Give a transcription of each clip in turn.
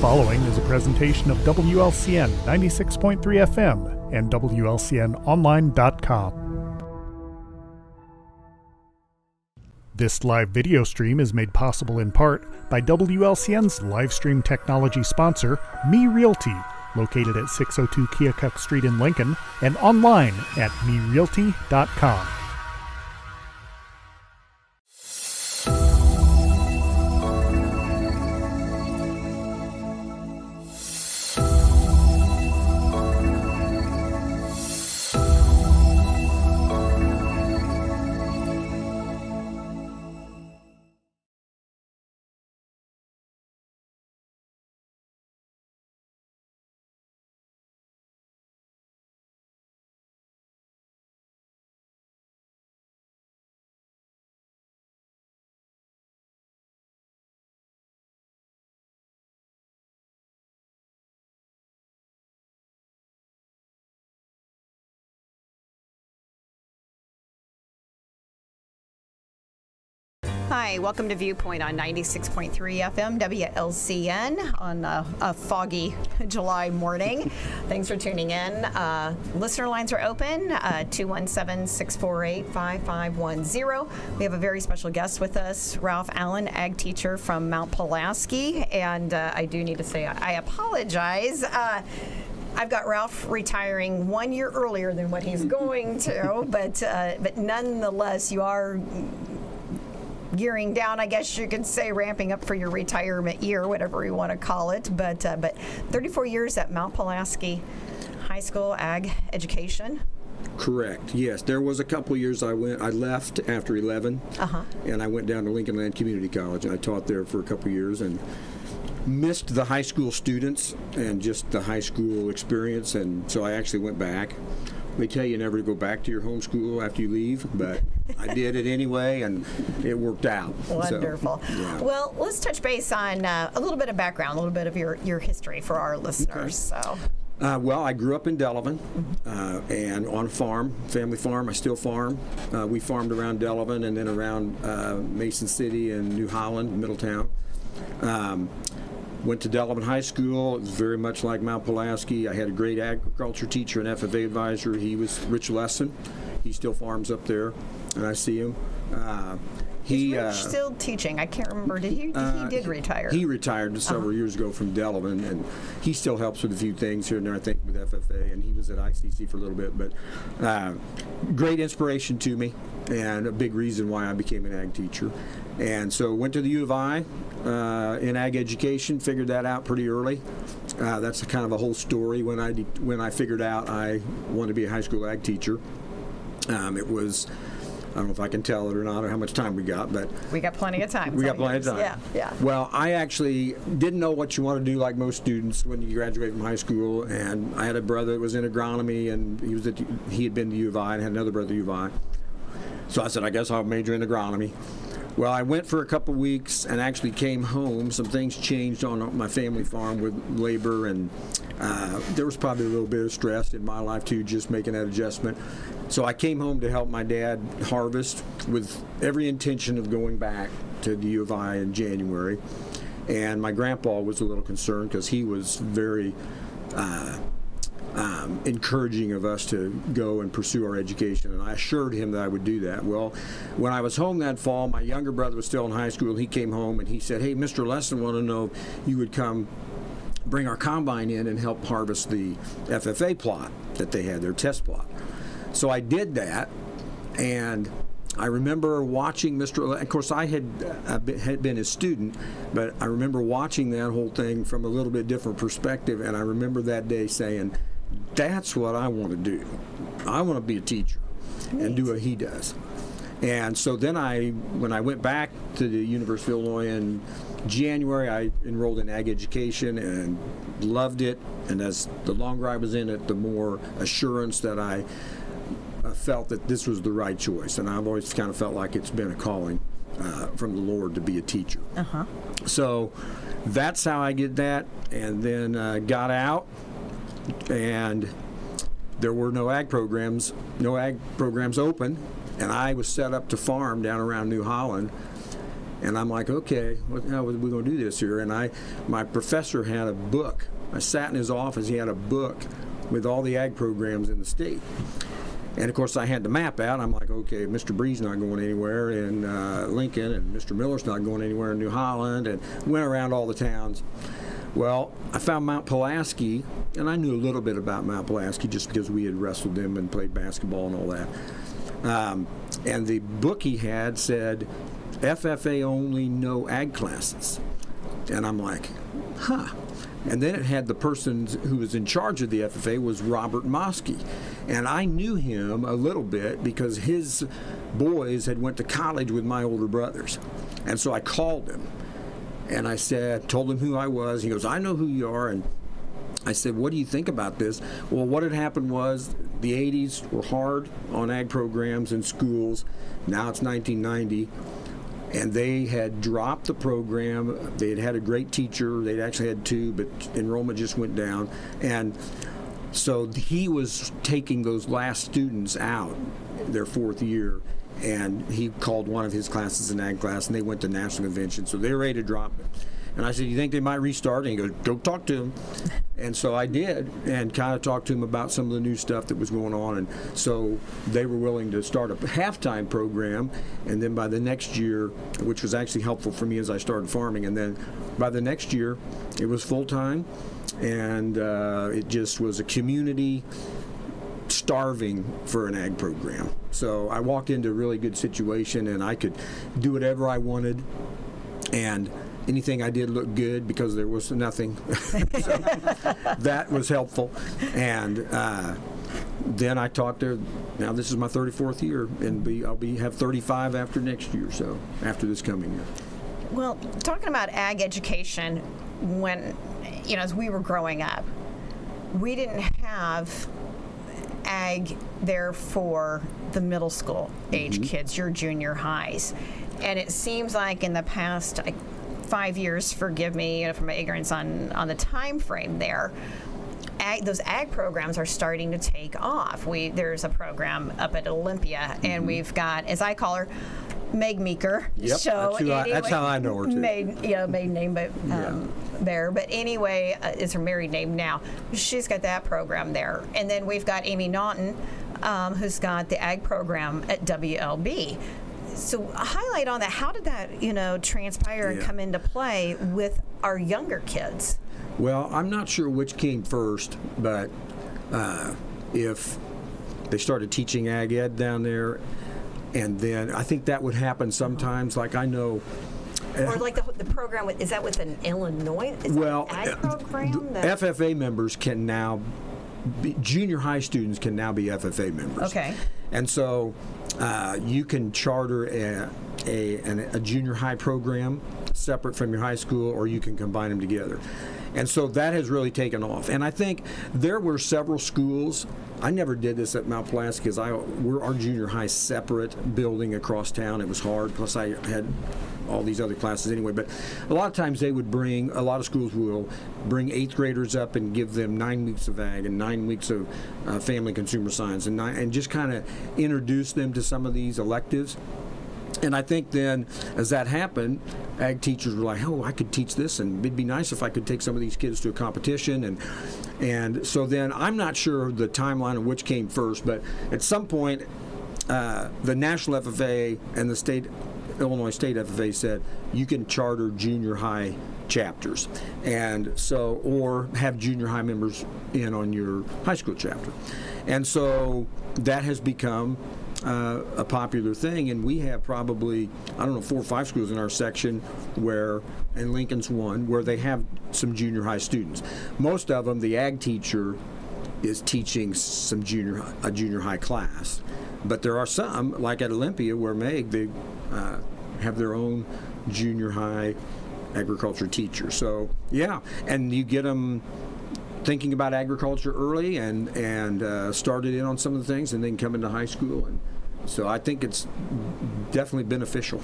following is a presentation of WLCN 96.3 FM and WLCNonline.com. This live video stream is made possible in part by WLCN's live stream technology sponsor, Me Realty, located at 602 Keokuk Street in Lincoln, and online at merealty.com. Hi, welcome to Viewpoint on 96.3 FM WLCN on a foggy July morning. Thanks for tuning in. Listener lines are open, 217-648-5510. We have a very special guest with us, Ralph Allen, ag teacher from Mount Pulaski. And I do need to say I apologize. I've got Ralph retiring 1 year earlier than what he's going to, but nonetheless, you are gearing down, I guess you could say, ramping up for your retirement year, whatever you want to call it. But 34 years at Mount Pulaski High School ag education. Correct. Yes, there was a couple years I left after 11, and I went down to Lincoln Land Community College, and I taught there for a couple years and missed the high school students and just the high school experience, and so I actually went back. They tell you never to go back to your home school after you leave, but I did it anyway, and it worked out. Wonderful. So, yeah. Well, let's touch base on a little bit of background, a little bit of your history for our listeners. Okay. So. Well, I grew up in Delavan and on a farm, family farm. I still farm. We farmed around Delavan and then around Mason City and New Holland, Middletown. Went to Delavan High School. It was very much like Mount Pulaski. I had a great agriculture teacher and FFA advisor. He was Rich Lesson. He still farms up there, and I see him. Is Rich still teaching? I can't remember. He did retire. He retired several years ago from Delavan, and he still helps with a few things here and there, I think, with FFA, and he was at ICC for a little bit. But great inspiration to me, and a big reason why I became an ag teacher. And so went to the U of I in ag education, figured that out pretty early. That's kind of a whole story when I figured out I wanted to be a high school ag teacher. It was, I don't know if I can tell it or not, or how much time we got, but we got plenty of time. We got plenty of time. Yeah. Well, I actually didn't know what you want to do, like most students when you graduate from high school. And I had a brother that was in agronomy, and he had been to U of I, and had another brother at U of I. So I said, I guess I'll major in agronomy. Well, I went for a couple weeks and actually came home. Some things changed on my family farm with labor, and there was probably a little bit of stress in my life too, just making that adjustment. So I came home to help my dad harvest with every intention of going back to the U of I in January. And my grandpa was a little concerned because he was very encouraging of us to go and pursue our education, and I assured him that I would do that. Well, when I was home that fall, my younger brother was still in high school. He came home and he said, "Hey, Mr. Lesson wanted to know if you would come bring our combine in and help harvest the FFA plot that they had, their test plot." So I did that, and I remember watching of course, I had been his student, but I remember watching that whole thing from a little bit different perspective, and I remember that day saying, that's what I want to do. I want to be a teacher and do what he does. And so then when I went back to the University of Illinois in January, I enrolled in ag education and loved it. And as the longer I was in it, the more assurance that I felt that this was the right choice. And I've always kind of felt like it's been a calling from the Lord to be a teacher. So that's how I did that, and then got out. And there were no ag programs open, and I was set up to farm down around New Holland. And I'm like, okay, how are we going to do this here? And my professor had a book. I sat in his office. He had a book with all the ag programs in the state. And of course, I had the map out. I'm like, okay, Mr. Bree's not going anywhere in Lincoln, and Mr. Miller's not going anywhere in New Holland, and went around all the towns. Well, I found Mount Pulaski, and I knew a little bit about Mount Pulaski just because we had wrestled them and played basketball and all that. And the book he had said, FFA only, no ag classes. And I'm like, huh. And then it had the person who was in charge of the FFA was Robert Moskey. And I knew him a little bit because his boys had went to college with my older brothers. And so I called him. And I told him who I was. He goes, I know who you are. And I said, what do you think about this? Well, what had happened was the 80s were hard on ag programs in schools. Now it's 1990. And they had dropped the program. They had a great teacher. They'd actually had two, but enrollment just went down. And so he was taking those last students out their 4th year, and he called one of his classes an ag class, and they went to national convention, so they were ready to drop it. And I said, you think they might restart? And he goes, go talk to him. And so I did, and kind of talked to him about some of the new stuff that was going on. And so they were willing to start a halftime program. And then by the next year, which was actually helpful for me as I started farming, and then by the next year, it was full-time. And it just was a community starving for an ag program. So I walked into a really good situation, and I could do whatever I wanted. And anything I did looked good because there was nothing. So that was helpful. And then I taught there. Now this is my 34th year, and I'll have 35 after next year. So after this coming year. Well, talking about ag education, when as we were growing up, we didn't have ag there for the middle school age kids, your junior highs, and it seems like in the past 5 years, forgive me for my ignorance on the time frame there, those ag programs are starting to take off. There's a program up at Olympia, and we've got, as I call her, Meg Meeker. Yep, So that's how I know her too. Maiden name, but there. But anyway, is her married name now. She's got that program there, and then we've got Amy Naughton, who's got the ag program at WLB. So highlight on that. How did that, transpire and come into play with our younger kids? Well, I'm not sure which came first, but if they started teaching ag ed down there, and then I think that would happen sometimes. Like I know. Or like the program, is that with an Illinois? Is well, that an ag program? FFA members can now junior high students can now be FFA members. Okay. And so you can charter a junior high program separate from your high school, or you can combine them together. And so that has really taken off. And I think there were several schools. I never did this at Mount Pulaski because we're our junior high separate building across town. It was hard. Plus I had all these other classes anyway. But a lot of times a lot of schools will bring 8th graders up and give them 9 weeks of ag and 9 weeks of family consumer science and just kind of introduce them to some of these electives. And I think then, as that happened, ag teachers were like, oh, I could teach this, and it'd be nice if I could take some of these kids to a competition. And so then, I'm not sure the timeline of which came first, but at some point, the National FFA and the Illinois State FFA said, you can charter junior high chapters, and so, or have junior high members in on your high school chapter. And so that has become a popular thing, and we have probably, 4 or 5 schools in our section and Lincoln's one, where they have some junior high students. Most of them, the ag teacher is teaching a junior high class. But there are some, like at Olympia, where they have their own junior high agriculture teacher. So, yeah, and you get them thinking about agriculture early and started in on some of the things, and then come into high school. And so I think it's definitely beneficial.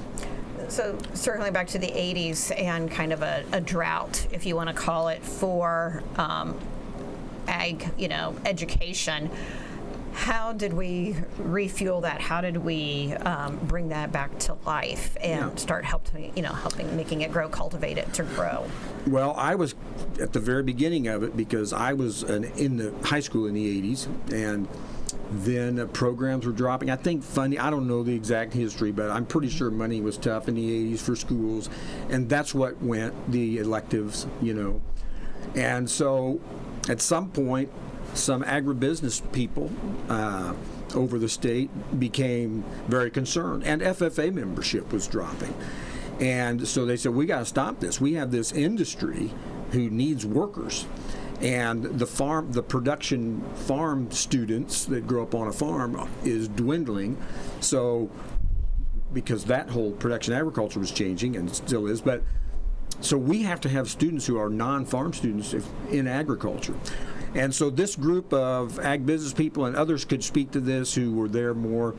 So certainly back to the 80s and kind of a drought, if you want to call it, for ag, education. How did we refuel that? How did we bring that back to life and start helping making it grow, cultivate it to grow? Well, I was at the very beginning of it because I was in the high school in the 80s, and then programs were dropping. I think funding, I don't know the exact history, but I'm pretty sure money was tough in the 80s for schools, and that's what went, the electives, And so at some point, some agribusiness people over the state became very concerned, and FFA membership was dropping. And so they said, we got to stop this. We have this industry who needs workers. And the production farm students that grow up on a farm is dwindling. So, because that whole production agriculture was changing and still is, but so we have to have students who are non-farm students in agriculture. And so this group of ag business people, and others could speak to this who were there more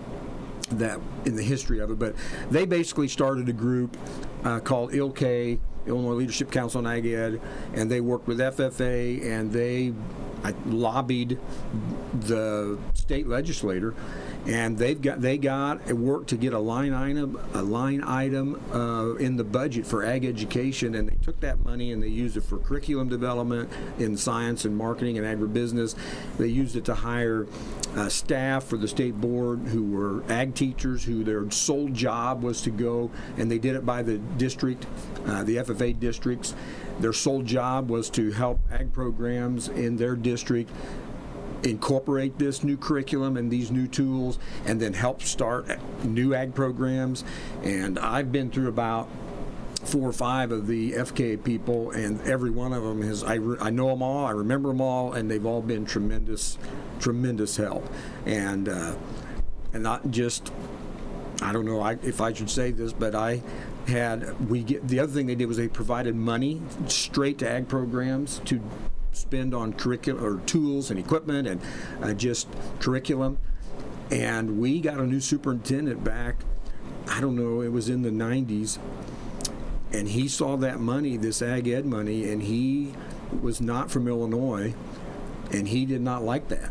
that in the history of it, but they basically started a group called ILCA, Illinois Leadership Council on Ag Ed, and they worked with FFA, and they lobbied the state legislator, and they got work to get a line item in the budget for ag education, and they took that money and they used it for curriculum development in science and marketing and agribusiness. They used it to hire staff for the state board who were ag teachers, who their sole job was to go, and they did it by the district, the FFA districts. Their sole job was to help ag programs in their district incorporate this new curriculum and these new tools, and then help start new ag programs. And I've been through about 4 or 5 of the FK people, and every one of them has, I know them all, I remember them all, and they've all been tremendous help. And not just, I don't know if I should say this, but the other thing they did was they provided money straight to ag programs to spend on curriculum or tools and equipment and just curriculum. And we got a new superintendent back, I don't know, it was in the 90s, and he saw that money, this ag ed money, and he was not from Illinois, and he did not like that.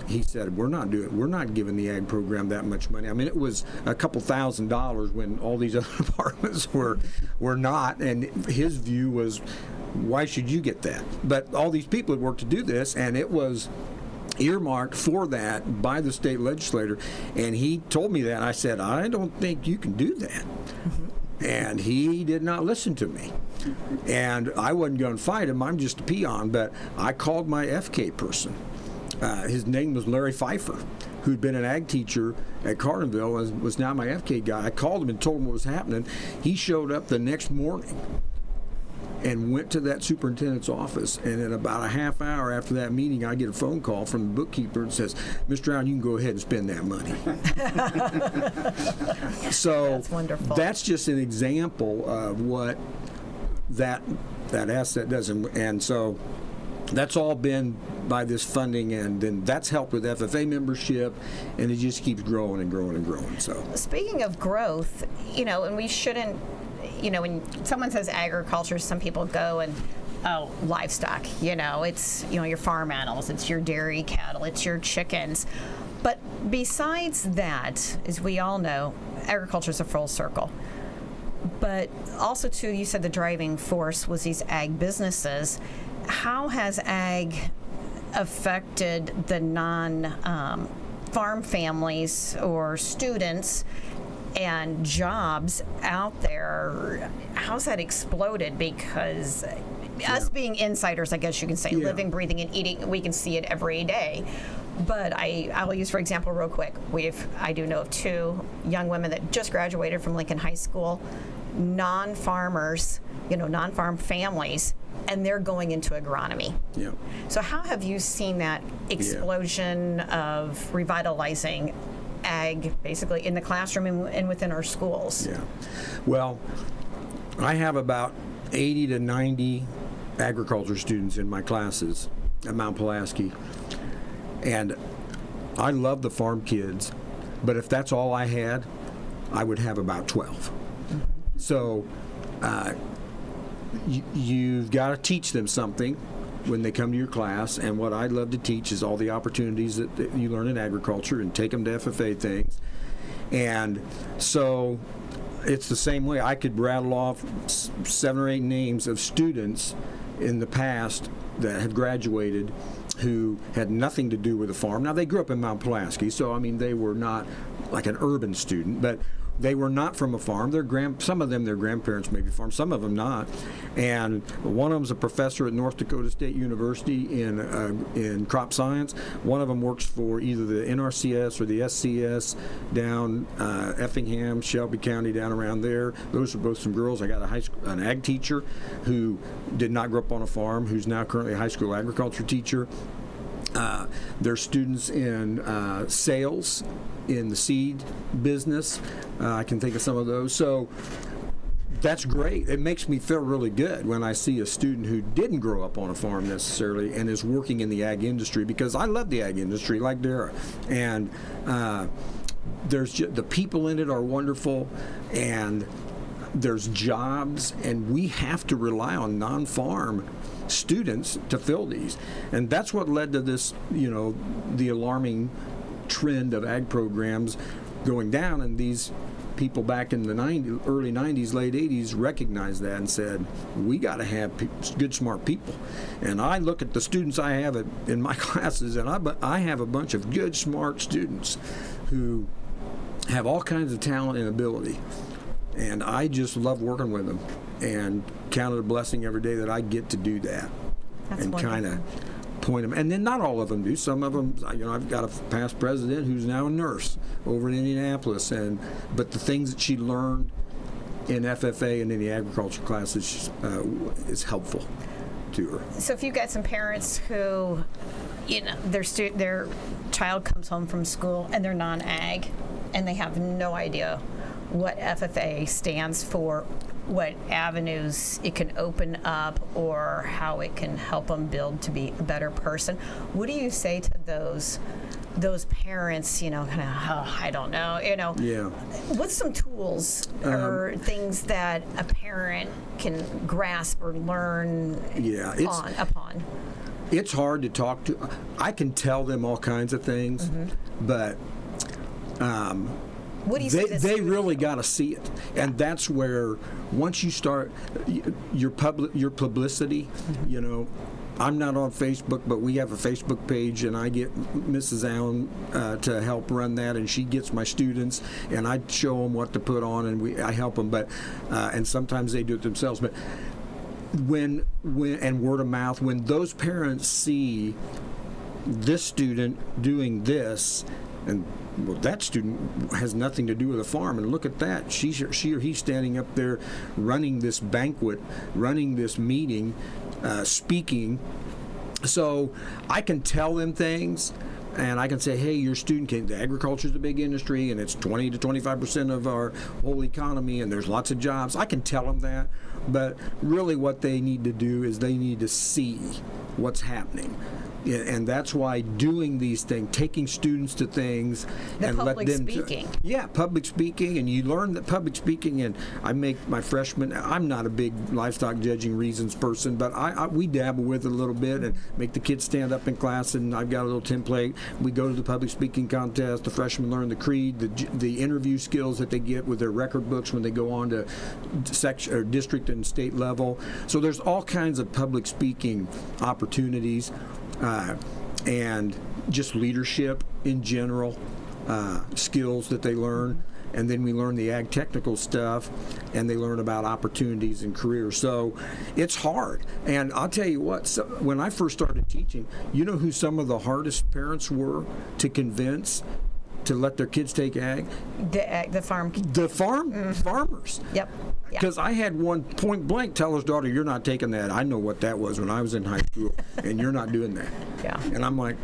He said, we're not giving the ag program that much money. I mean, it was a couple $1,000s when all these other departments were not, and his view was, why should you get that? But all these people had worked to do this, and it was earmarked for that by the state legislator. And he told me that. I said, I don't think you can do that. And he did not listen to me. And I wasn't going to fight him. I'm just a peon. But I called my FK person. His name was Larry Pfeiffer, who'd been an ag teacher at Carlinville and was now my FK guy. I called him and told him what was happening. He showed up the next morning and went to that superintendent's office, and in about a half hour after that meeting, I get a phone call from the bookkeeper and says, Mr. Allen, you can go ahead and spend that money. So that's wonderful. That's just an example of what that asset does. And so that's all been by this funding, and then that's helped with FFA membership, and it just keeps growing and growing and growing. So speaking of growth, and we shouldn't, when someone says agriculture, some people go and, oh, livestock, it's, your farm animals, it's your dairy cattle, it's your chickens. But besides that, as we all know, agriculture is a full circle. But also, too, you said the driving force was these ag businesses. How has ag affected the non-farm families or students and jobs out there? How's that exploded? Because us being insiders, I guess you can say, living, breathing, and eating, we can see it every day. But I'll use, for example, real quick, I do know of 2 young women that just graduated from Lincoln High School, non-farmers, non-farm families, and they're going into agronomy. Yeah. So how have you seen that explosion of revitalizing ag, basically, in the classroom and within our schools? Yeah. Well, I have about 80 to 90 agriculture students in my classes at Mount Pulaski. And I love the farm kids, but if that's all I had, I would have about 12. So you've got to teach them something when they come to your class, and what I'd love to teach is all the opportunities that you learn in agriculture and take them to FFA things. And so it's the same way. I could rattle off 7 or 8 names of students in the past that had graduated who had nothing to do with a farm. Now, they grew up in Mount Pulaski, so, I mean, they were not like an urban student, but they were not from a farm. Some of them, their grandparents maybe farmed, some of them not. And one of them's a professor at North Dakota State University in crop science. One of them works for either the NRCS or the SCS down Effingham, Shelby County, down around there. Those are both some girls. I got an ag teacher who did not grow up on a farm, who's now currently a high school agriculture teacher. There's students in sales, in the seed business. I can think of some of those. So that's great. It makes me feel really good when I see a student who didn't grow up on a farm necessarily and is working in the ag industry, because I love the ag industry, like Dara. And the people in it are wonderful, and there's jobs, and we have to rely on non-farm students to fill these. And that's what led to this, the alarming trend of ag programs going down, and these people back in the early 90s, late 80s recognized that and said, we got to have good, smart people. And I look at the students I have in my classes, and I have a bunch of good, smart students who have all kinds of talent and ability. And I just love working with them and count it a blessing every day that I get to do that. That's and wonderful. kind of point them. And then not all of them do. Some of them, I've got a past president who's now a nurse over in Indianapolis, but the things that she learned in FFA and in the agriculture classes is helpful to her. So if you've got some parents who, their child comes home from school and they're non-ag, and they have no idea what FFA stands for, what avenues it can open up, or how it can help them build to be a better person, what do you say to those parents, kind of, I don't know, Yeah. what's some tools or things that a parent can grasp or learn upon? It's hard to talk to. I can tell them all kinds of things, but What do you say they really got to see it, and that's where once you start your publicity, I'm not on Facebook, but we have a Facebook page, and I get Mrs. Allen to help run that, and she gets my students, and I show them what to put on, and I help them, but and sometimes they do it themselves, but when and word of mouth, when those parents see this student doing this, and well, that student has nothing to do with a farm, and look at that. She or he's standing up there running this banquet, running this meeting, speaking. So I can tell them things, and I can say, hey, your student agriculture is a big industry, and it's 20 to 25% of our whole economy, and there's lots of jobs. I can tell them that, but really what they need to do is they need to see what's happening. Yeah, and that's why doing these things, taking students to things, and let them speaking. Public speaking, and you learn that public speaking. And I make my freshmen. I'm not a big livestock judging reasons person, but we dabble with it a little bit and make the kids stand up in class. And I've got a little template. We go to the public speaking contest. The freshmen learn the creed, the interview skills that they get with their record books when they go on to section or district and state level. So there's all kinds of public speaking opportunities. And just leadership in general, skills that they learn. And then we learn the ag technical stuff, and they learn about opportunities and careers. So it's hard. And I'll tell you what, when I first started teaching, you know who some of the hardest parents were to convince to let their kids take ag? The farm. Farmers. Yep. Because I had one point blank tell his daughter, you're not taking that. I know what that was when I was in high school, and you're not doing that. Yeah. And I'm like,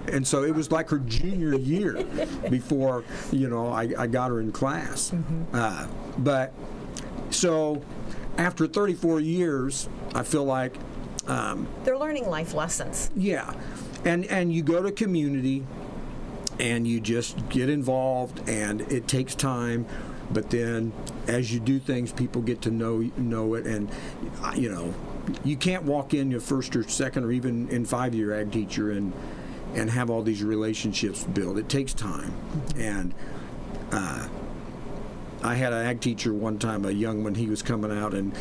and so it was like her junior year before, I got her in class. But so after 34 years, I feel like they're learning life lessons. Yeah. And you go to community, and you just get involved, and it takes time, but then as you do things, people get to know it, and you can't walk in your first or second or even in 5-year ag teacher and have all these relationships built. It takes time. And I had an ag teacher one time, a young one, he was coming out, and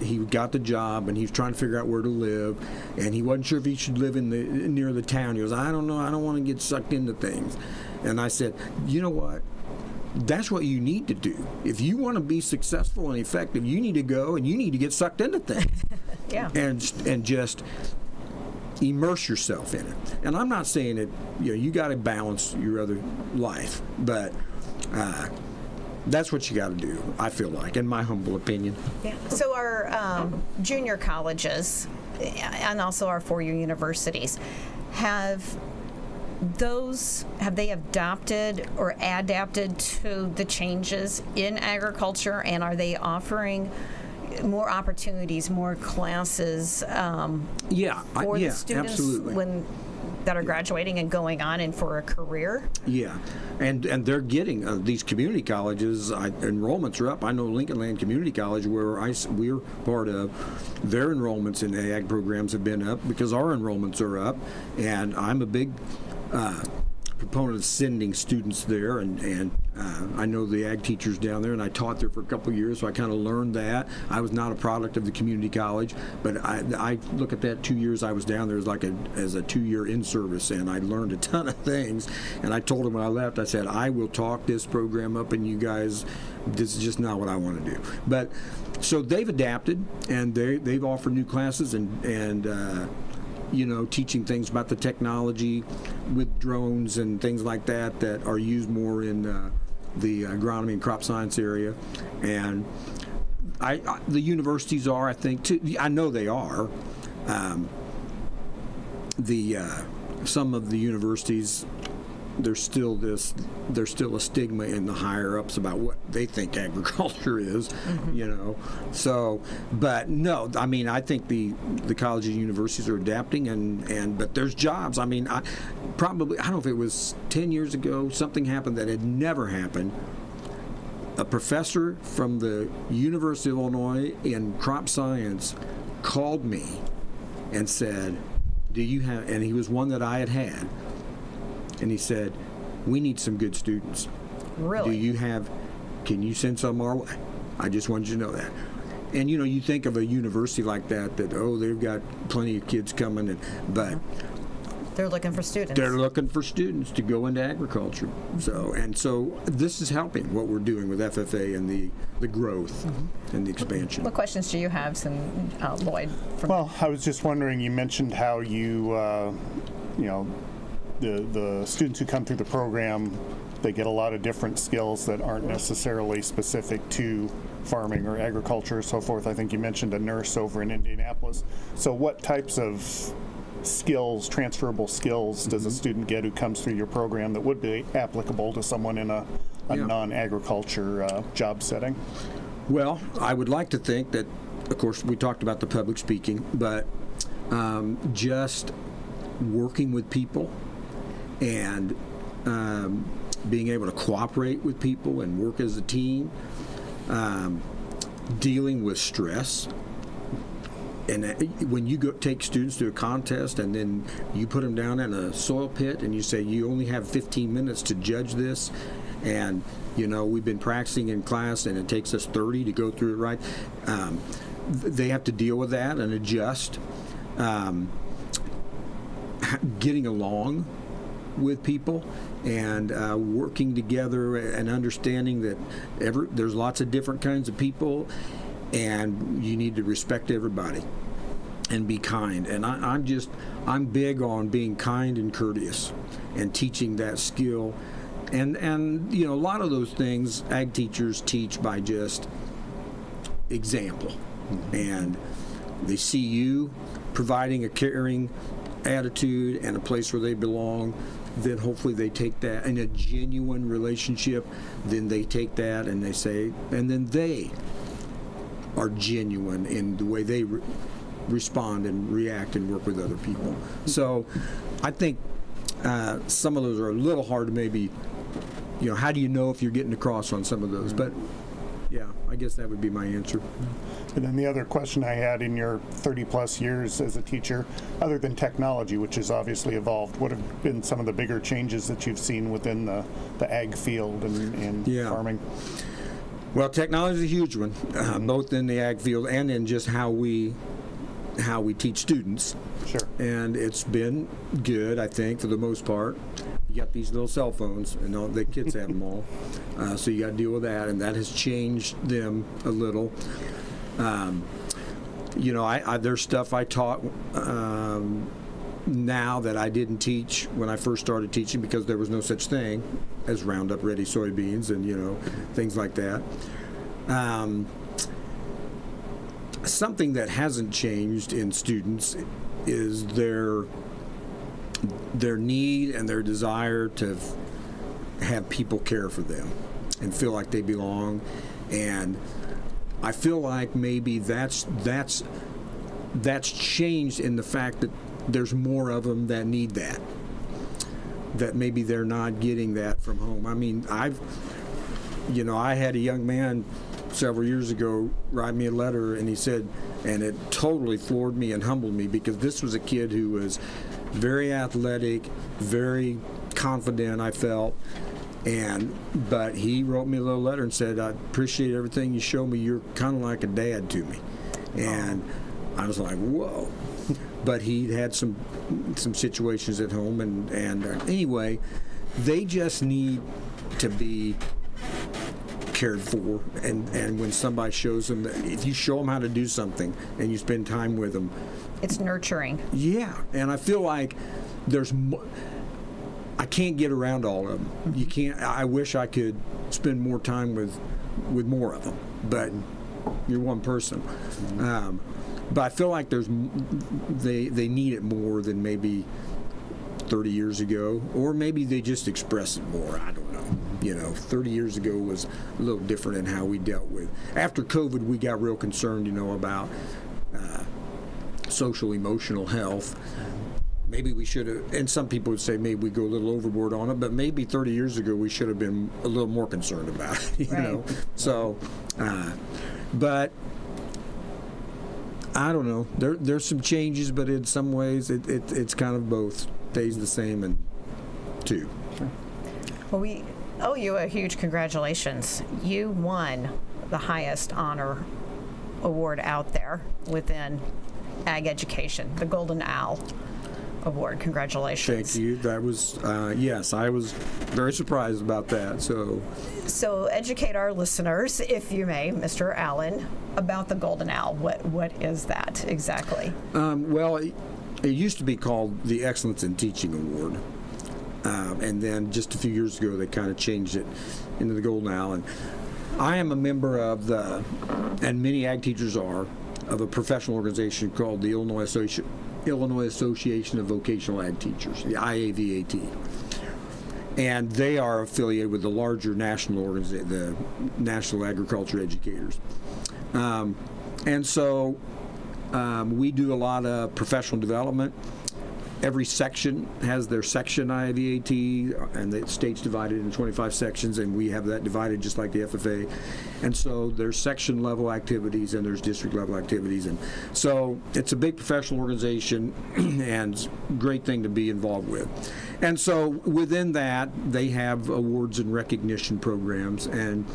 he got the job, and he was trying to figure out where to live, and he wasn't sure if he should live near the town. He goes, I don't know, I don't want to get sucked into things. And I said, you know what? That's what you need to do. If you want to be successful and effective, you need to go and you need to get sucked into things. Yeah. And just immerse yourself in it. And I'm not saying that you got to balance your other life, but that's what you got to do, I feel like, in my humble opinion. Yeah. So our junior colleges and also our 4-year universities have they adopted or adapted to the changes in agriculture, and are they offering more opportunities, more classes for the students absolutely. that are graduating and going on and for a career? Yeah, and they're getting these community colleges, enrollments are up. I know Lincoln Land Community College, where we're part of, their enrollments in the ag programs have been up because our enrollments are up, and I'm a big proponent of sending students there, and I know the ag teachers down there, and I taught there for a couple of years, so I kind of learned that. I was not a product of the community college, but I look at that 2 years I was down there as a 2-year in-service, and I learned a ton of things. And I told them when I left, I said, I will talk this program up, and you guys, this is just not what I want to do. But so they've adapted, and they've offered new classes, and teaching things about the technology with drones and things like that are used more in the agronomy and crop science area. And the universities are, I think, too, I know they are. Some of the universities, there's still a stigma in the higher ups about what they think agriculture is, So, but no, I mean, I think the colleges and universities are adapting, but there's jobs. I mean, I don't know if it was 10 years ago, something happened that had never happened. A professor from the University of Illinois in crop science called me and said, do you have, and he was one that I had, and he said, we need some good students. Really? Can you send some our way? I just wanted you to know that. And you think of a university like that, they've got plenty of kids coming, but they're looking for students. They're looking for students to go into agriculture. So this is helping what we're doing with FFA and the growth and the expansion. What questions do you have, Lloyd? Well, I was just wondering, you mentioned how the students who come through the program, they get a lot of different skills that aren't necessarily specific to farming or agriculture or so forth. I think you mentioned a nurse over in Indianapolis. So what types of skills, transferable skills, does a student get who comes through your program that would be applicable to someone in a non-agriculture job setting? Well, I would like to think that, of course, we talked about the public speaking, but just working with people and being able to cooperate with people and work as a team, dealing with stress. And when you take students to a contest and then you put them down in a soil pit and you say you only have 15 minutes to judge this, and we've been practicing in class and it takes us 30 to go through it right, they have to deal with that and adjust. Getting along with people and working together and understanding that there's lots of different kinds of people, and you need to respect everybody and be kind. And I'm big on being kind and courteous and teaching that skill. And a lot of those things ag teachers teach by just example. And they see you providing a caring attitude and a place where they belong, then hopefully they take that in a genuine relationship, then they take that and they say, and then they are genuine in the way they respond and react and work with other people. So I think some of those are a little hard to maybe, how do you know if you're getting across on some of those? But yeah, I guess that would be my answer. And then the other question I had, in your 30-plus years as a teacher, other than technology, which has obviously evolved, what have been some of the bigger changes that you've seen within the ag field and farming? Well, technology is a huge one, both in the ag field and in just how we teach students. Sure. And it's been good, I think, for the most part. You got these little cell phones, and all the kids have them all. So you got to deal with that, and that has changed them a little. There's stuff I taught now that I didn't teach when I first started teaching, because there was no such thing as Roundup Ready soybeans and things like that. Something that hasn't changed in students is their need and their desire to have people care for them and feel like they belong. And I feel like maybe that's changed in the fact that there's more of them that need that maybe they're not getting that from home. I mean, I had a young man several years ago write me a letter, and he said, and it totally floored me and humbled me, because this was a kid who was very athletic, very confident I felt. But he wrote me a little letter and said, I appreciate everything you show me. You're kind of like a dad to me. And I was like, whoa. But he'd had some situations at home. And anyway, they just need to be cared for. And when somebody shows them, that if you show them how to do something and you spend time with them. It's nurturing. Yeah. And I feel like there's I can't get around all of them. You can't. I wish I could spend more time with more of them, but you're one person. But I feel like they need it more than maybe 30 years ago, or maybe they just express it more. I don't know. 30 years ago was a little different in how we dealt with. After COVID, we got real concerned, about social emotional health. Maybe we should have, and some people would say maybe we go a little overboard on it, but maybe 30 years ago we should have been a little more concerned about it, you know. So, but I don't know. There's some changes, but in some ways it's kind of both. Stays the same and two. Well, we owe you a huge congratulations. You won the highest honor award out there within ag education, the Golden Owl Award. Congratulations. Thank you. That was, yes, I was very surprised about that. So educate our listeners, if you may, Mr. Allen, about the Golden Owl. What is that exactly? Well, it used to be called the Excellence in Teaching Award. And then just a few years ago, they kind of changed it into the Golden Owl. And I am a member of and many ag teachers are, of a professional organization called the Illinois Association of Vocational Ag Teachers, the IAVAT. And they are affiliated with the larger national organization, the National Agriculture Educators. And so we do a lot of professional development. Every section has their section IAVAT, and the state's divided into 25 sections, and we have that divided just like the FFA. And so there's section level activities and there's district level activities. And so it's a big professional organization and it's a great thing to be involved with. And so within that, they have awards and recognition programs. And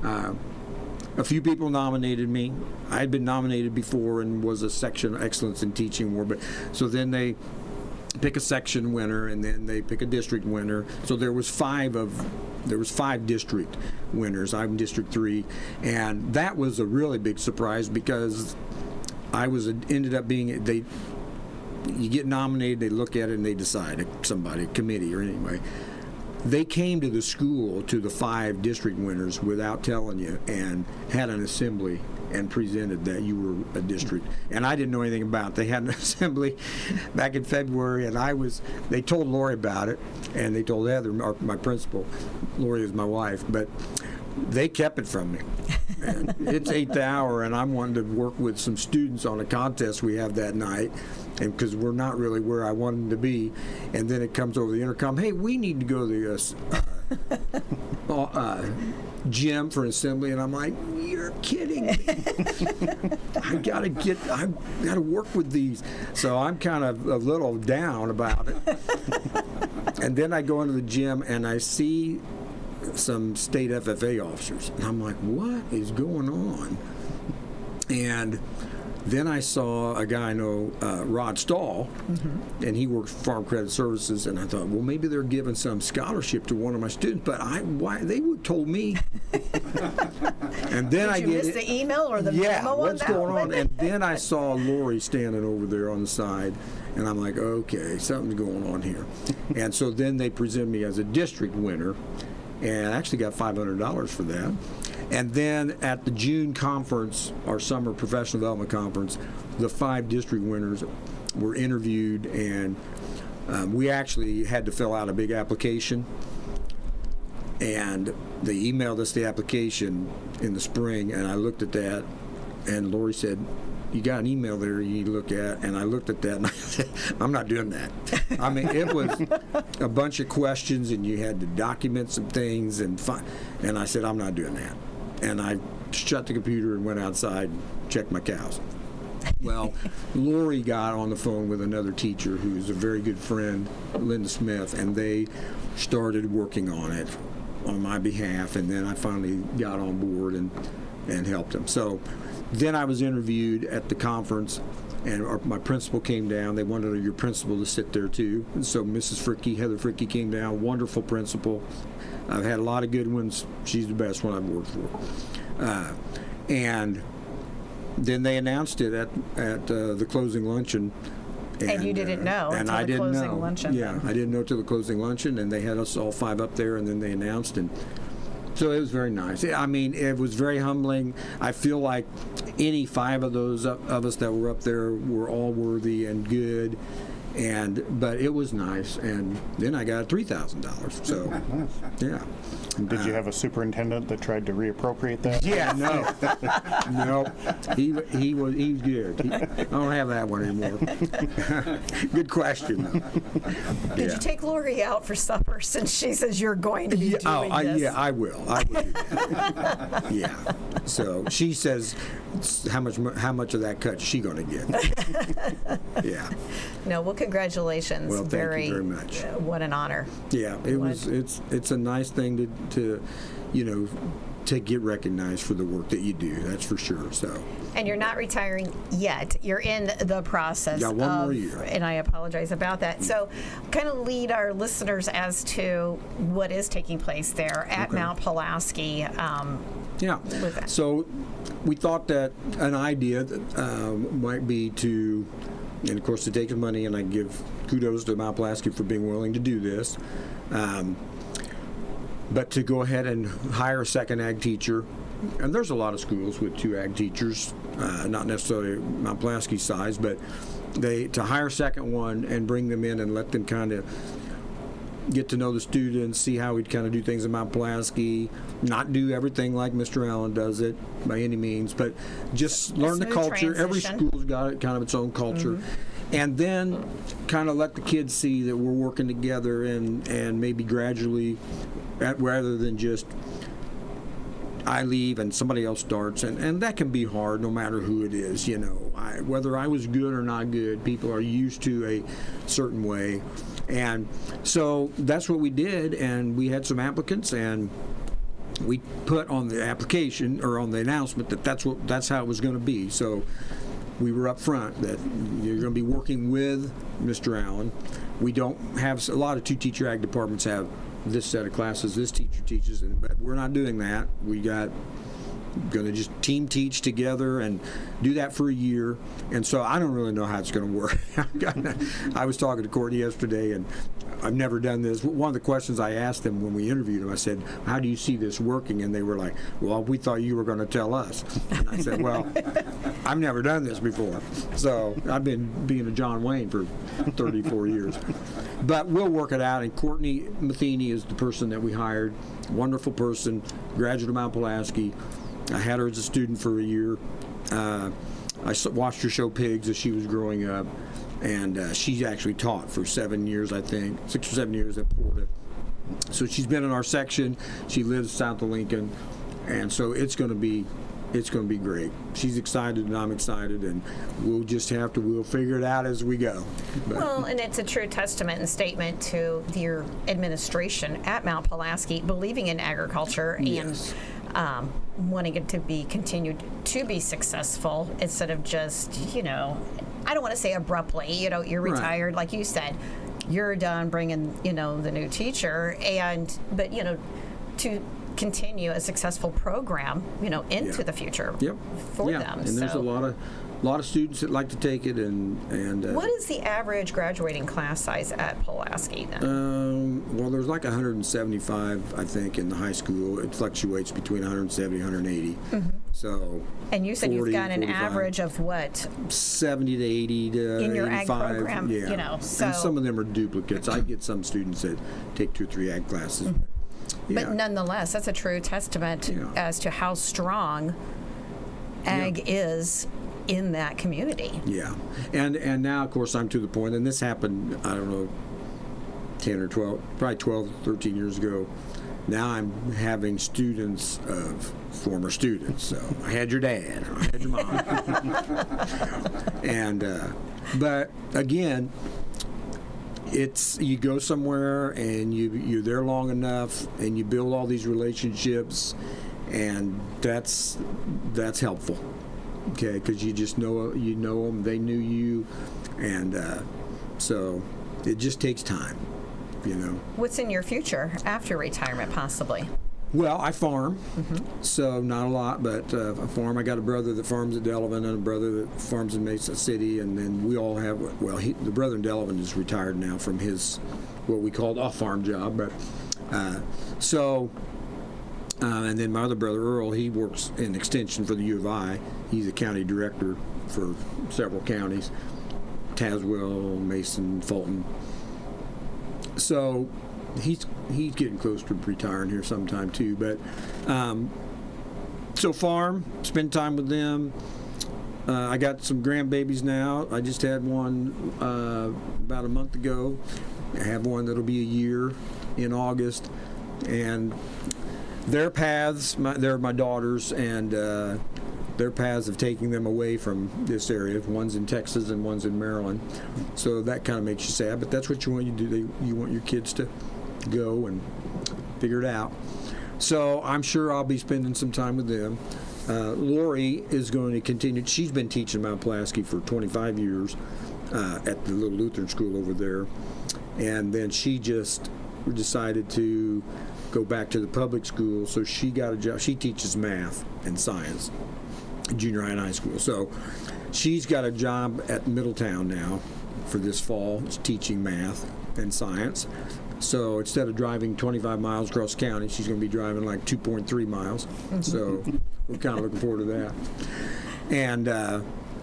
a few people nominated me. I had been nominated before and was a section Excellence in Teaching Award. But so then they pick a section winner, and then they pick a district winner. So there was five district winners. I'm District 3, and that was a really big surprise because ended up being you get nominated, they look at it, and they decide a committee or anyway. They came to the school, to the 5 district winners, without telling you, and had an assembly and presented that you were a district. And I didn't know anything about it. They had an assembly back in February, and they told Lori about it, and they told Heather, my principal. Lori is my wife, but they kept it from me. And it's 8th hour, and I'm wanting to work with some students on a contest we have that night, and because we're not really where I wanted to be. And then it comes over the intercom, hey, we need to go to the gym for an assembly, and I'm like, you're kidding me. I gotta work with these. So I'm kind of a little down about it. And then I go into the gym and I see some state FFA officers, and I'm like, what is going on? And then I saw a guy I know, Rod Stahl, and he works for Farm Credit Services, and I thought, well, maybe they're giving some scholarship to one of my students, but they would told me. And then Did you miss the email or the memo what's on that going on? one? And then I saw Lori standing over there on the side, and I'm like, okay, something's going on here. And so then they present me as a district winner, and I actually got $500 for that. And then at the June conference, our summer professional development conference, the 5 district winners were interviewed, and we actually had to fill out a big application. And they emailed us the application in the spring, and I looked at that, and Lori said, you got an email there you need to look at. And I looked at that, and I said, I'm not doing that. I mean, it was a bunch of questions, and you had to document some things, and I said, I'm not doing that. And I shut the computer and went outside and checked my cows. Well, Lori got on the phone with another teacher who's a very good friend, Linda Smith, and they started working on it on my behalf, and then I finally got on board and helped them. So then I was interviewed at the conference, and my principal came down. They wanted your principal to sit there too. And so Mrs. Fricky, Heather Fricky, came down. Wonderful principal. I've had a lot of good ones. She's the best one I've worked for. And then they announced it at the closing luncheon. And you didn't know and until I the didn't closing know. luncheon. Yeah, I didn't know till the closing luncheon, and they had us all 5 up there, and then they announced, and so it was very nice. I mean, it was very humbling. I feel like any 5 of those of us that were up there were all worthy and good, but it was nice. And then I got $3,000. So, yeah. Did you have a superintendent that tried to reappropriate that? Yeah, no. No. He was good. I don't have that one anymore. Good question, though. Did you take Lori out for supper since she says you're going to be doing this? Yeah, I will. I will do that. Yeah. So she says, how much of that cut is she going to get? Yeah. No, well, congratulations. Well, thank you very much. What an honor. Yeah, it's a nice thing to to get recognized for the work that you do. That's for sure. So. And you're not retiring yet. You're in the process. Got one more year. And I apologize about that. So, kind of lead our listeners as to what is taking place there at Mount Pulaski. Yeah. So, we thought that an idea might be to, and of course, to take the money, and I give kudos to Mount Pulaski for being willing to do this. But to go ahead and hire a second ag teacher, and there's a lot of schools with 2 ag teachers, not necessarily Mount Pulaski size, but to hire a second one and bring them in and let them kind of get to know the students, see how we'd kind of do things at Mount Pulaski, not do everything like Mr. Allen does it by any means, but just learn the culture. Transition. Every school's got kind of its own culture. And then kind of let the kids see that we're working together and maybe gradually, rather than just I leave and somebody else starts. And that can be hard no matter who it is. Whether I was good or not good, people are used to a certain way. And so that's what we did, and we had some applicants, and we put on the application or on the announcement that that's how it was going to be. So we were up front that you're going to be working with Mr. Allen. We don't have a lot of 2-teacher ag departments have this set of classes this teacher teaches, but we're not doing that. We got going to just team teach together and do that for a year. And so I don't really know how it's going to work. I was talking to Courtney yesterday, and I've never done this. One of the questions I asked them when we interviewed them, I said, how do you see this working? And they were like, well, we thought you were going to tell us. And I said, well, I've never done this before. So I've been being a John Wayne for 34 years. But we'll work it out. And Courtney Matheny is the person that we hired. Wonderful person, graduate of Mount Pulaski. I had her as a student for a year. I watched her show pigs as she was growing up, and she actually taught for 7 years, I think, 6 or 7 years at Porta. So she's been in our section. She lives south of Lincoln, and so it's going to be great. She's excited, and I'm excited, and we'll figure it out as we go. But, well, and it's a true testament and statement to your administration at Mount Pulaski believing in agriculture yes. and wanting it to be continued to be successful instead of just, I don't want to say abruptly, you're retired, like you said, you're done bringing, the new teacher, but to continue a successful program, into the future for them. And there's a lot of students that like to take it, and what is the average graduating class size at Pulaski then? Well, there's like 175, I think, in the high school. It fluctuates between 170 and 180. Mm-hmm. So. And you said 40, you've got an 45, average of what? 70 to 80 to in your 85. ag program, Yeah. So. And some of them are duplicates. I get some students that take 2 or 3 ag classes. Mm-hmm. But nonetheless, that's a true testament as to how strong ag is in that community. Yeah. And now, of course, I'm to the point, and this happened, I don't know, 10 or 12, probably 12, 13 years ago. now I'm having students of former students. So I had your dad, I had your mom. And, but again, it's, you go somewhere and you're there long enough and you build all these relationships, and that's helpful. Okay, because you just know them, they knew you, and so it just takes time, you know. What's in your future after retirement, possibly? Well, I farm, so not a lot, but I farm. I got a brother that farms at Delavan and a brother that farms in Mesa City, and then we all have, well, the brother in Delavan is retired now from his, what we called a farm job, but and then my other brother, Earl, he works in extension for the U of I. He's a county director for several counties, Tazewell, Mason, Fulton. So he's getting close to retiring here sometime too. But so farm, spend time with them. I got some grandbabies now. I just had one about a month ago. I have one that'll be a year in August, and their paths, they're my daughters, and their paths of taking them away from this area. One's in Texas and one's in Maryland. So that kind of makes you sad, but that's what you want to do. You want your kids to go and figure it out. So I'm sure I'll be spending some time with them. Lori is going to continue. She's been teaching Mount Pulaski for 25 years at the little Lutheran school over there. And then she just decided to go back to the public school, so she got a job. She teaches math and science, junior high and high school. So she's got a job at Middletown now for this fall, teaching math and science. So instead of driving 25 miles across the county, she's going to be driving like 2.3 miles. So we're kind of looking forward to that. And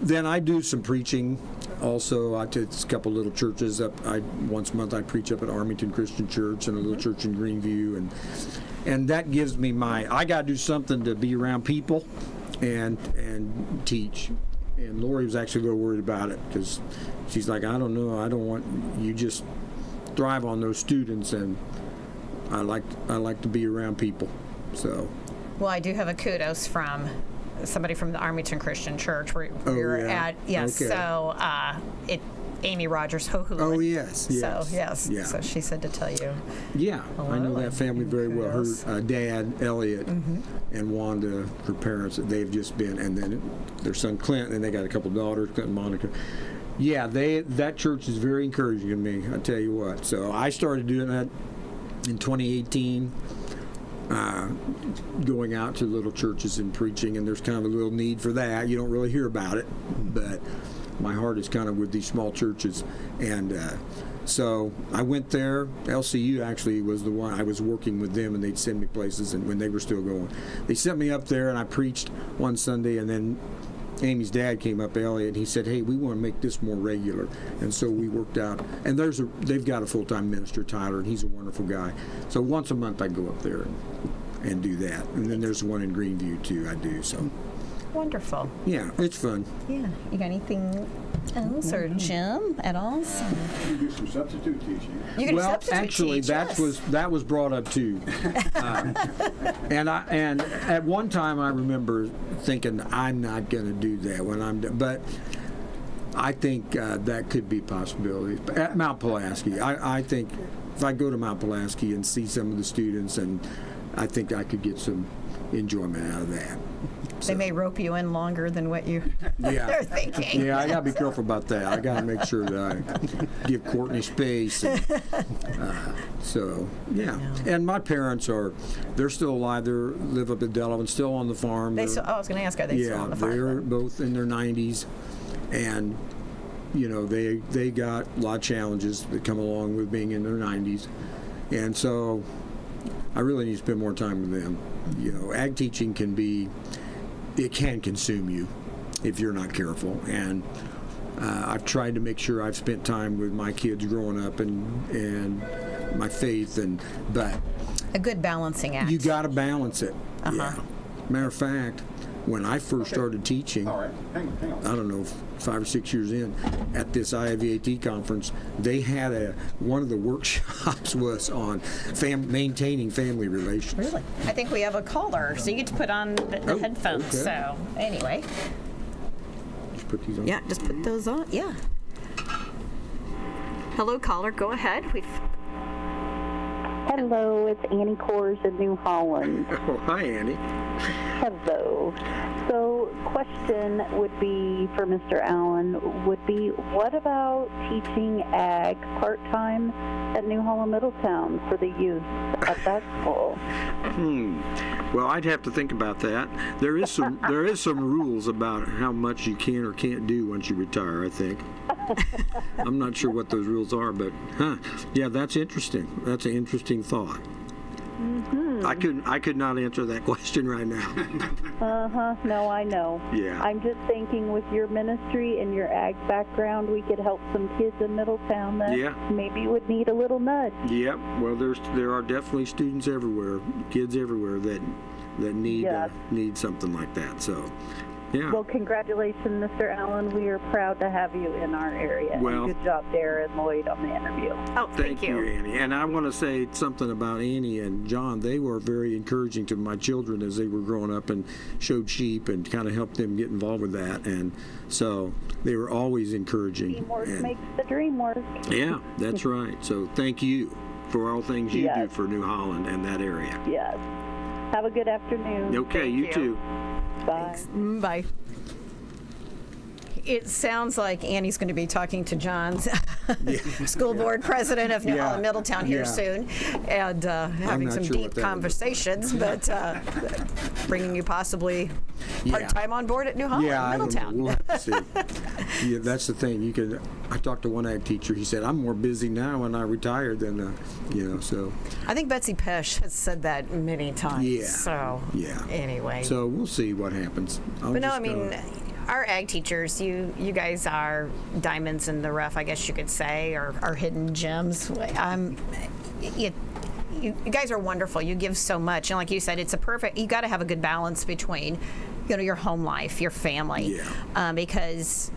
then I do some preaching. Also, I did a couple little churches up. Once a month I preach up at Armington Christian Church and a little church in Greenview, and that gives me I got to do something to be around people and teach. And Lori was actually a little worried about it because she's like, I don't know, I don't want you just thrive on those students, and I like to be around people. So. Well, I do have a kudos from somebody from the Armington Christian Church where you're at. Yes. Okay. So Amy Rogers Hohulin. Oh, yes. So, yes. Yeah. So she said to tell you. Yeah. I know that family very well. Her dad, Elliot, and Wanda, her parents, they've just been, and then their son Clint, and they got a couple daughters, Clint and Monica. Yeah, that church is very encouraging to me, I tell you what. So I started doing that in 2018. Going out to little churches and preaching, and there's kind of a little need for that. You don't really hear about it, but my heart is kind of with these small churches. And so I went there. LCU actually was the one. I was working with them, and they'd send me places, and when they were still going. They sent me up there, and I preached one Sunday, and then Amy's dad came up, Elliot, and he said, hey, we want to make this more regular. And so we worked out. And they've got a full-time minister, Tyler, and he's a wonderful guy. So once a month I go up there and do that. And then there's one in Greenview, too, I do. So wonderful. Yeah, it's fun. Yeah. You got anything else, or Jim at all? You can do some substitute teaching. You can Well, substitute actually, teach, that was brought up too, and at one time I remember thinking I'm not going to do that when I'm done, but I think that could be a possibility at Mount Pulaski. I think if I go to Mount Pulaski and see some of the students, and I think I could get some enjoyment out of that. They may rope you in longer than what they're thinking. Yeah, I got to be careful about that. I got to make sure that I give Courtney space. And, so, yeah. And my parents they're still alive. They live up in Delavan, still on the farm. I was going to ask, are they still on the farm? Yeah, they're both in their 90s. And, you know, they got a lot of challenges that come along with being in their 90s. And so I really need to spend more time with them. You know, ag teaching it can consume you if you're not careful. And I've tried to make sure I've spent time with my kids growing up and my faith, but a good balancing act. you got to balance it. Yeah. Matter of fact, when I first started teaching, All right, hang on. I don't know, 5 or 6 years in, at this IAVAT conference, they had one of the workshops was on maintaining family relations. Really? I think we have a caller, so you get to put on the headphones. okay. So anyway, Just put these on. yeah, just put those on. Yeah. Hello, caller. Go ahead. Hello, it's Annie Kors in New Holland. Oh, hi, Annie. Hello. So, question would be for Mr. Allen, would be, what about teaching ag part-time at New Holland Middletown for the youth at that school? Well, I'd have to think about that. There is some rules about how much you can or can't do once you retire, I think. I'm not sure what those rules are, but yeah, that's interesting. That's an interesting thought. Mm-hmm. I could not answer that question right now. No, I know. Yeah. I'm just thinking with your ministry and your ag background, we could help some kids in Middletown that maybe would need a little nudge. Yep. Well, there are definitely students everywhere, kids everywhere that need something like that. So, yeah. Well, congratulations, Mr. Allen. We are proud to have you in our area. Well, and good job, Dara and Lloyd, on the interview. Oh, Thank you, Annie. And I want to say something about Annie and John. They were very encouraging to my children as they were growing up and showed sheep and kind of helped them get involved with that. And so they were always encouraging. Teamwork makes the dream work. Yeah, that's right. So thank you for all things you do for New Holland and that area. Yes. Have a good afternoon. Okay, you too. Bye. Bye. It sounds like Annie's going to be talking to John's school board president of New Holland Middletown here soon, and having some deep conversations, but bringing you possibly part-time on board at New Holland Middletown. We'll have to see. Yeah, that's the thing. I talked to one ag teacher. He said, "I'm more busy now when I retired than So I think Betsy Pesh has said that many times. Yeah. So anyway. So we'll see what happens. Our ag teachers, you guys are diamonds in the rough, I guess you could say, or hidden gems. You guys are wonderful. You give so much, and like you said, it's you got to have a good balance between, your home life, your family, because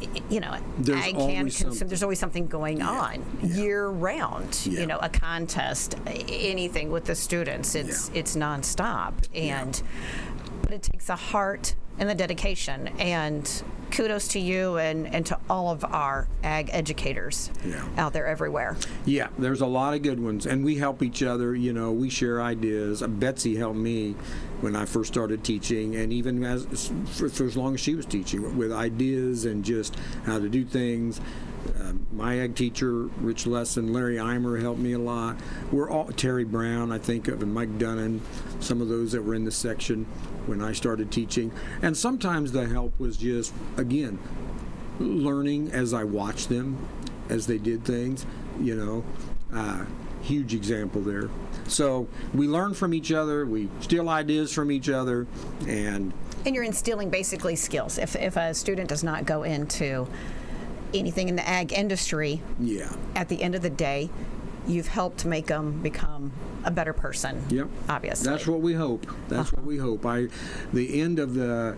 ag can consume. There's always something going on year round. Yeah. A contest, anything with the students. It's nonstop, but it takes a heart and the dedication, and kudos to you and to all of our ag educators out there everywhere. Yeah, there's a lot of good ones, and we help each other. We share ideas. Betsy helped me when I first started teaching, and even for as long as she was teaching, with ideas and just how to do things. My ag teacher, Rich Lesson, Larry Eimer helped me a lot. Terry Brown, I think of, and Mike Dunnan, some of those that were in the section when I started teaching. And sometimes the help was just, again, learning as I watched them, as they did things, huge example there. So we learn from each other, we steal ideas from each other, and you're instilling basically skills. If a student does not go into anything in the ag industry, at the end of the day, you've helped make them become a better person. Yep. Obviously. That's what we hope. That's what we hope. The end of the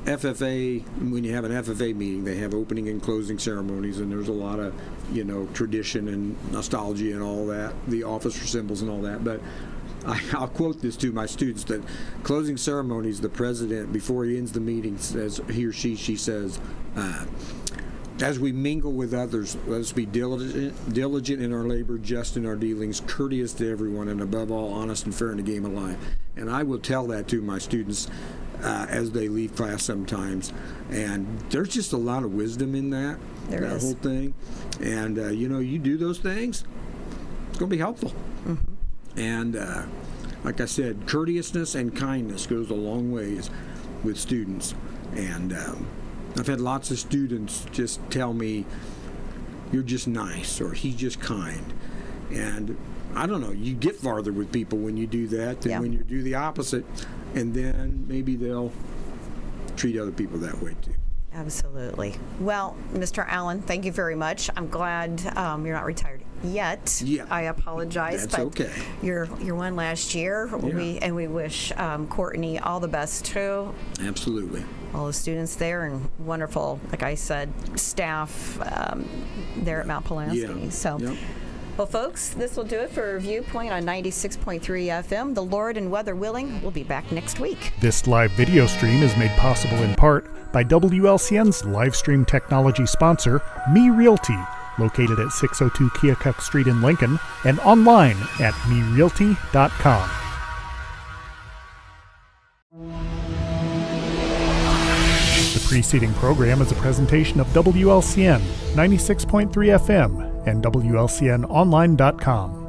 FFA, when you have an FFA meeting, they have opening and closing ceremonies, and there's a lot of, tradition and nostalgia and all that, the officer symbols and all that. But I'll quote this to my students, that closing ceremonies, the president, before he ends the meeting, says, he or she says, as we mingle with others, let us be diligent in our labor, just in our dealings, courteous to everyone, and above all, honest and fair in the game of life. And I will tell that to my students as they leave class sometimes. And there's just a lot of wisdom in that whole thing. And, you do those things, it's going to be helpful. Mm-hmm. And like I said, courteousness and kindness goes a long ways with students. And I've had lots of students just tell me, "You're just nice," or "He's just kind." And I don't know, you get farther with people when you do that than when you do the opposite. And then maybe they'll treat other people that way too. Absolutely. Well, Mr. Allen, thank you very much. I'm glad you're not retired yet. Yeah. I apologize, That's but okay. you're one last year. Yeah. We wish Courtney all the best too. Absolutely. All the students there and wonderful, like I said, staff there at Mount Pulaski. Yeah. So. Yep. Well, folks, this will do it for Viewpoint on 96.3 FM. The Lord and weather willing, we'll be back next week. This live video stream is made possible in part by WLCN's live stream technology sponsor, Me Realty, located at 602 Keokuk Street in Lincoln, and online at merealty.com. The preceding program is a presentation of WLCN 96.3 FM and WLCNonline.com.